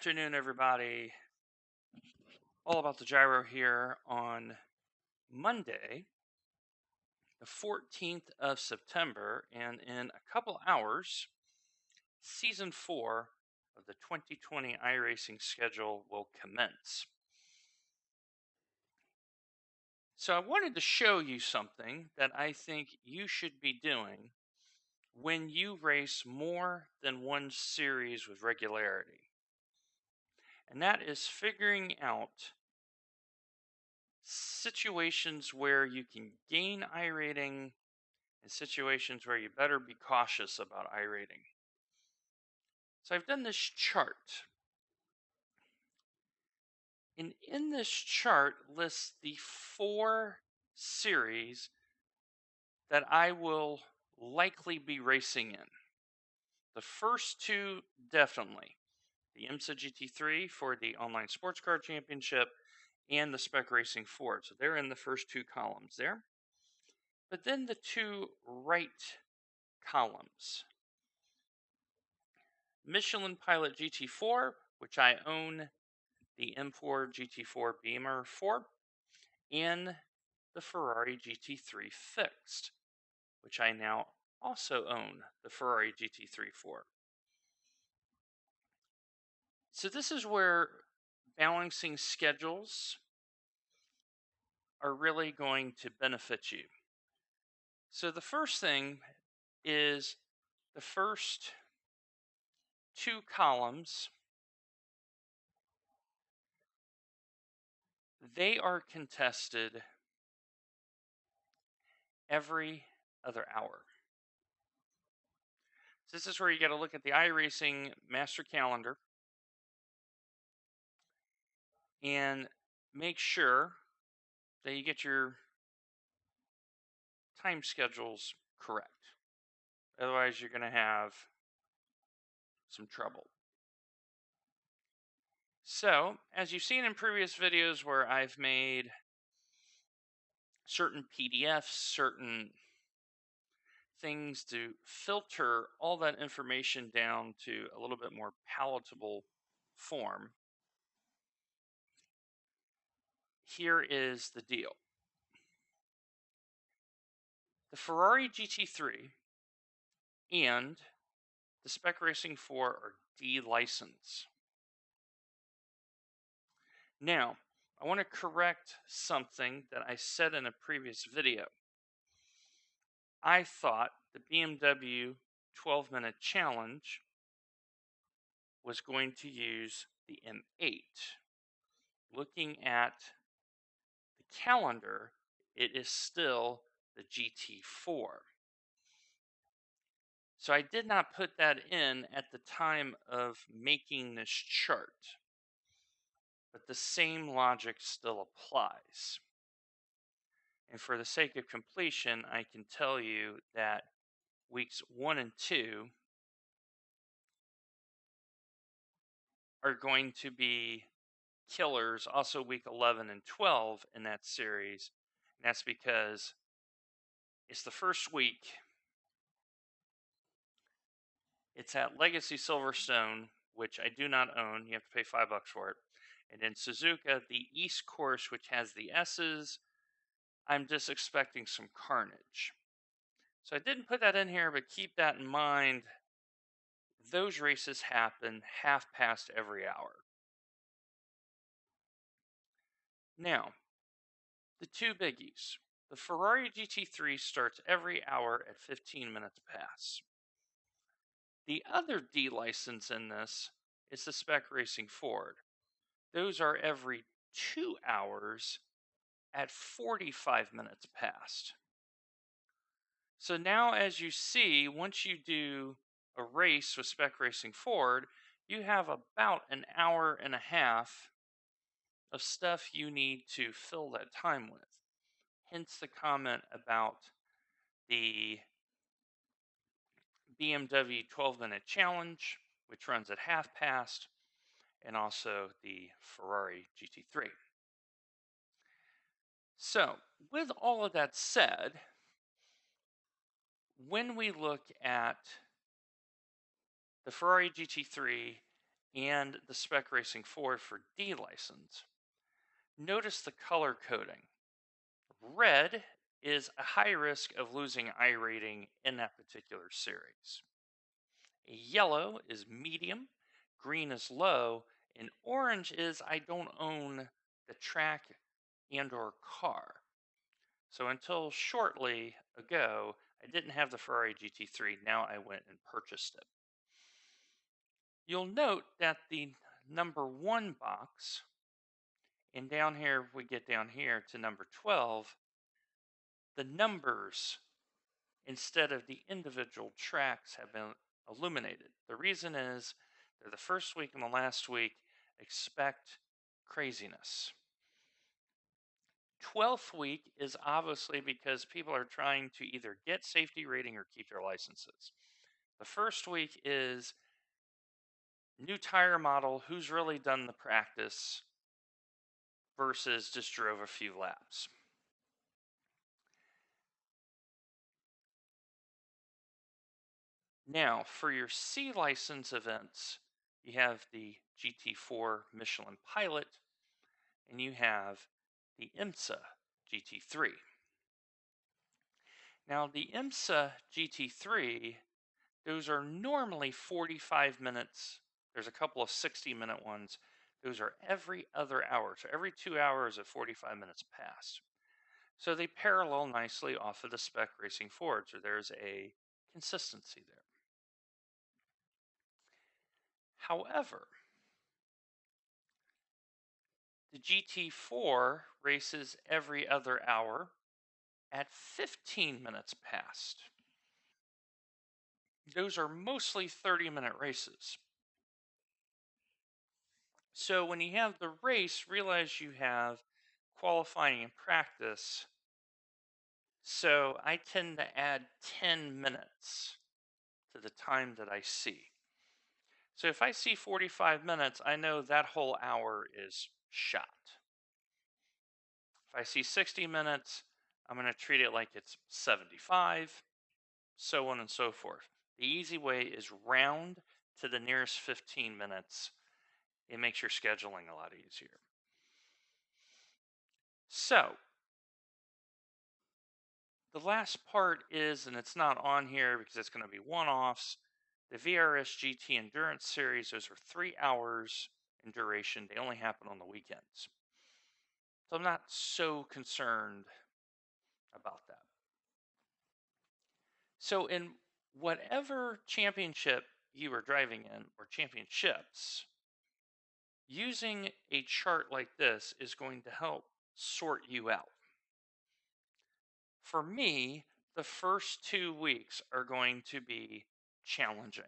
afternoon, everybody. All about the gyro here on Monday, the 14th of September, and in a couple hours, season 4 of the 2020 iRacing schedule will commence. So, I wanted to show you something that I think you should be doing when you race more than one series with regularity, and that is figuring out situations where you can gain I rating and situations where you better be cautious about I rating. So I've done this chart. And in this chart lists the 4 series that I will likely be racing in. The first 2 definitely. The IMSA GT3 for the Online Sports Car Championship and the Spec Racing Ford. So they're in the first 2 columns there. But then the 2 right columns. Michelin Pilot GT4, which I own the M4 GT4 Beamer for, and the Ferrari GT3 Fixed, which I now also own the Ferrari GT3 for. So this is where balancing schedules are really going to benefit you. So the first thing is the first 2 columns, they are contested every other hour. So this is where you got to look at the iRacing master calendar and make sure that you get your time schedules correct. Otherwise, you're going to have some trouble. So, as you've seen in previous videos where I've made certain PDFs, certain things to filter all that information down to a little bit more palatable form, here is the deal. The Ferrari GT3 and the Spec Racing 4 are D-license. Now, I want to correct something that I said in a previous video. I thought the BMW 12-minute challenge was going to use the M8. Looking at the calendar, it is still the GT4. So I did not put that in at the time of making this chart, but the same logic still applies. And for the sake of completion, I can tell you that weeks 1 and 2 are going to be killers, also week 11 and 12 in that series. And that's because it's the first week. It's at Legacy Silverstone, which I do not own. You have to pay $5 for it. And in Suzuka, the East course, which has the S's, I'm just expecting some carnage. So I didn't put that in here, but keep that in mind. Those races happen half past every hour. Now, the 2 biggies. The Ferrari GT3 starts every hour at 15 minutes past. The other D license in this is the Spec Racing Ford. Those are every 2 hours at 45 minutes past. So now, as you see, once you do a race with Spec Racing Ford, you have about an hour and a half of stuff you need to fill that time with. Hence the comment about the BMW 12-minute challenge, which runs at half past, and also the Ferrari GT3. So, with all of that said, when we look at the Ferrari GT3 and the Spec Racing Ford for D license, notice the color coding. Red is a high risk of losing I rating in that particular series. Yellow is medium, green is low, and orange is I don't own the track and or car. So until shortly ago, I didn't have the Ferrari GT3. Now I went and purchased it. You'll note that the number 1 box, and down here, we get down here to number 12, the numbers instead of the individual tracks have been illuminated. The reason is they're the first week and the last week. Expect craziness. 12th week is obviously because people are trying to either get safety rating or keep their licenses. The first week is new tire model, who's really done the practice versus just drove a few laps. Now, for your C license events, you have the GT4 Michelin Pilot and you have the IMSA GT3. Now, the IMSA GT3, those are normally 45 minutes. There's a couple of 60-minute ones. Those are every other hour. So every 2 hours at 45 minutes past. So they parallel nicely off of the Spec Racing Ford. So there's a consistency there. However, the GT4 races every other hour at 15 minutes past. Those are mostly 30-minute races. So when you have the race, realize you have qualifying and practice. So I tend to add 10 minutes to the time that I see. So if I see 45 minutes, I know that whole hour is shot. If I see 60 minutes, I'm going to treat it like it's 75, so on and so forth. The easy way is round to the nearest 15 minutes. It makes your scheduling a lot easier. So, the last part is, and it's not on here because it's going to be one-offs, the VRS GT Endurance Series. Those are 3 hours in duration. They only happen on the weekends. So I'm not so concerned about that. So in whatever championship you are driving in, or championships, using a chart like this is going to help sort you out. For me, the first 2 weeks are going to be challenging.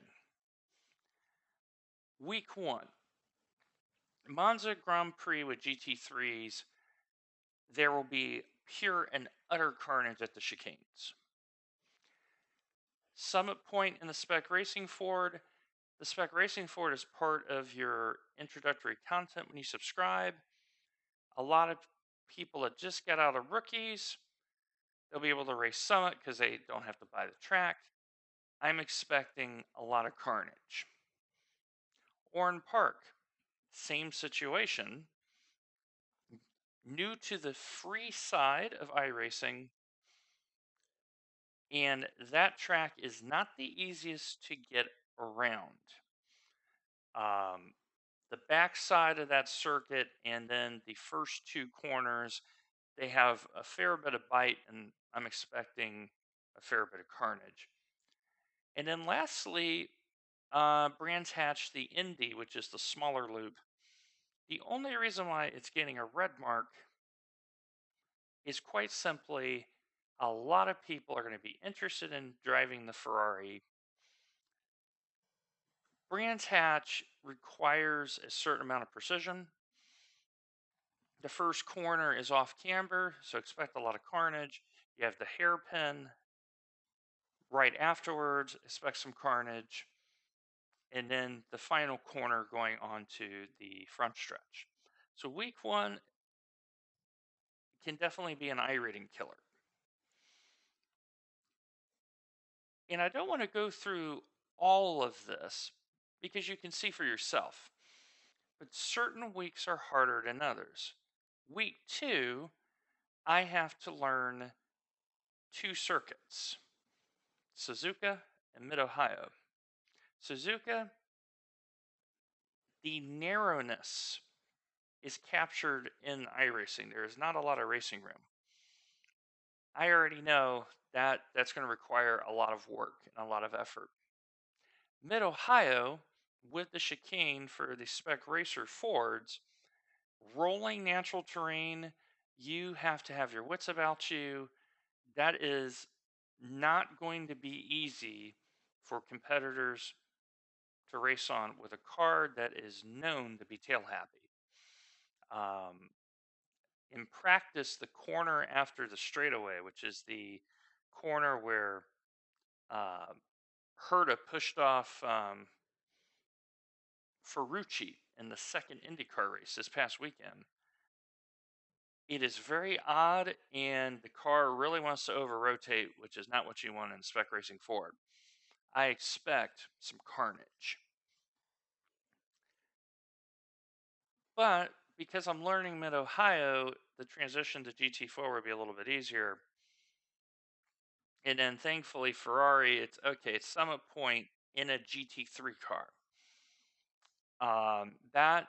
Week 1, Monza Grand Prix with GT3s, there will be pure and utter carnage at the chicanes. Summit Point in the Spec Racing Ford. The Spec Racing Ford is part of your introductory content when you subscribe. A lot of people that just got out of rookies, they'll be able to race Summit because they don't have to buy the track. I'm expecting a lot of carnage. Oran Park, same situation. New to the free side of iRacing, and that track is not the easiest to get around. The back side of that circuit and then the first 2 corners, they have a fair bit of bite, and I'm expecting a fair bit of carnage. And then lastly, Brands Hatch, the Indy, which is the smaller loop. The only reason why it's getting a red mark is quite simply a lot of people are going to be interested in driving the Ferrari. Brands Hatch requires a certain amount of precision. The first corner is off camber, so expect a lot of carnage. You have the hairpin right afterwards, expect some carnage. And then the final corner going onto the front stretch. So week 1 can definitely be an I-rating killer. And I don't want to go through all of this because you can see for yourself. but certain weeks are harder than others. Week 2, I have to learn 2 circuits, Suzuka and Mid Ohio. Suzuka, the narrowness is captured in iRacing. There is not a lot of racing room. I already know that that's going to require a lot of work and a lot of effort. Mid Ohio, with the chicane for the Spec Racer Fords, rolling natural terrain, you have to have your wits about you. That is not going to be easy for competitors to race on with a car that is known to be tail happy. Um, in practice, the corner after the straightaway, which is the corner where uh, Herta pushed off Ferrucci in the second IndyCar race this past weekend, it is very odd, and the car really wants to over rotate, which is not what you want in Spec Racing Ford. I expect some carnage. But because I'm learning Mid Ohio, the transition to GT4 will be a little bit easier. And then thankfully, Ferrari, it's okay, it's Summit Point in a GT3 car. That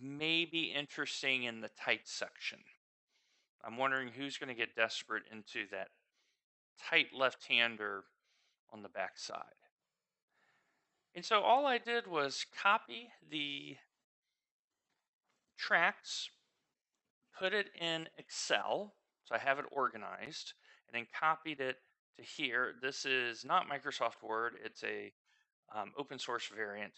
may be interesting in the tight section. I'm wondering who's going to get desperate into that tight left-hander on the backside. And so all I did was copy the tracks, put it in Excel, so I have it organized, and then copied it to here. This is not Microsoft Word, it's a open source variant,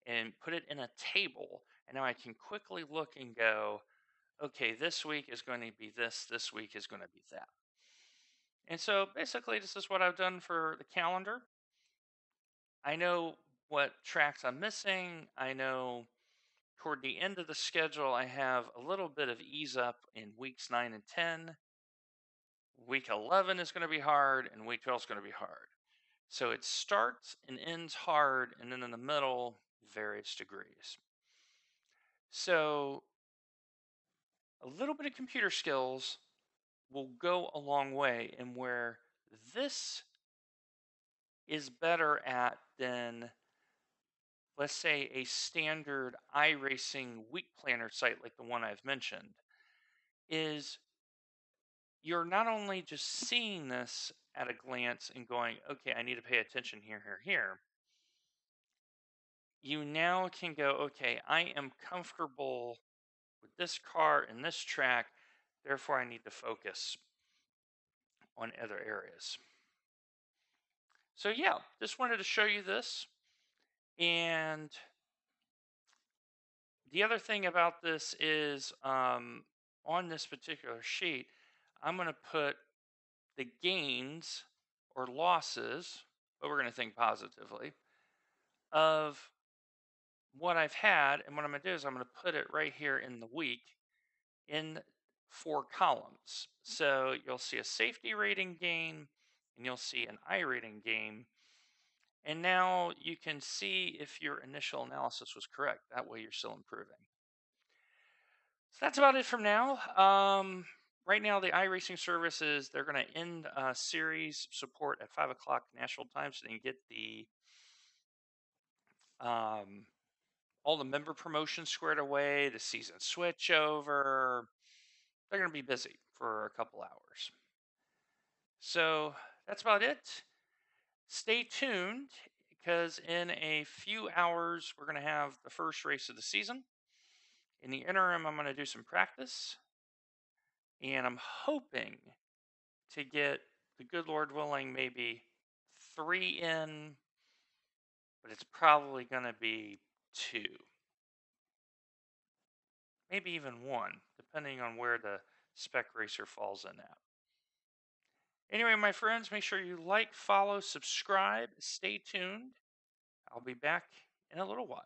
and put it in a table. And now I can quickly look and go, okay, this week is going to be this week is going to be that. And so basically, this is what I've done for the calendar. I know what tracks I'm missing. I know toward the end of the schedule, I have a little bit of ease up in weeks 9 and 10. Week 11 is going to be hard, and week 12 is going to be hard. So it starts and ends hard, and then in the middle, various degrees. So a little bit of computer skills will go a long way, and where this is better at than, let's say, a standard iRacing week planner site like the one I've mentioned, is you're not only just seeing this at a glance and going, okay, I need to pay attention here, here, here. You now can go, okay, I am comfortable with this car and this track, therefore I need to focus on other areas. So yeah, just wanted to show you this. And the other thing about this is on this particular sheet, I'm going to put the gains or losses, but we're going to think positively, of what I've had. And what I'm going to do is I'm going to put it right here in the week in 4 columns. So you'll see a safety rating gain and you'll see an I rating gain. And now you can see if your initial analysis was correct. That way you're still improving. So that's about it from now. Right now, the iRacing services, they're going to end series support at 5 o'clock National Time, so they can get the all the member promotions squared away, the season switch over. They're going to be busy for a couple hours. So that's about it. Stay tuned because in a few hours, we're going to have the first race of the season. In the interim, I'm going to do some practice. And I'm hoping to get, the good Lord willing, maybe 3 in, but it's probably going to be 2. Maybe even 1, depending on where the Spec Racer falls in at. Anyway, my friends, make sure you like, follow, subscribe, stay tuned. I'll be back in a little while.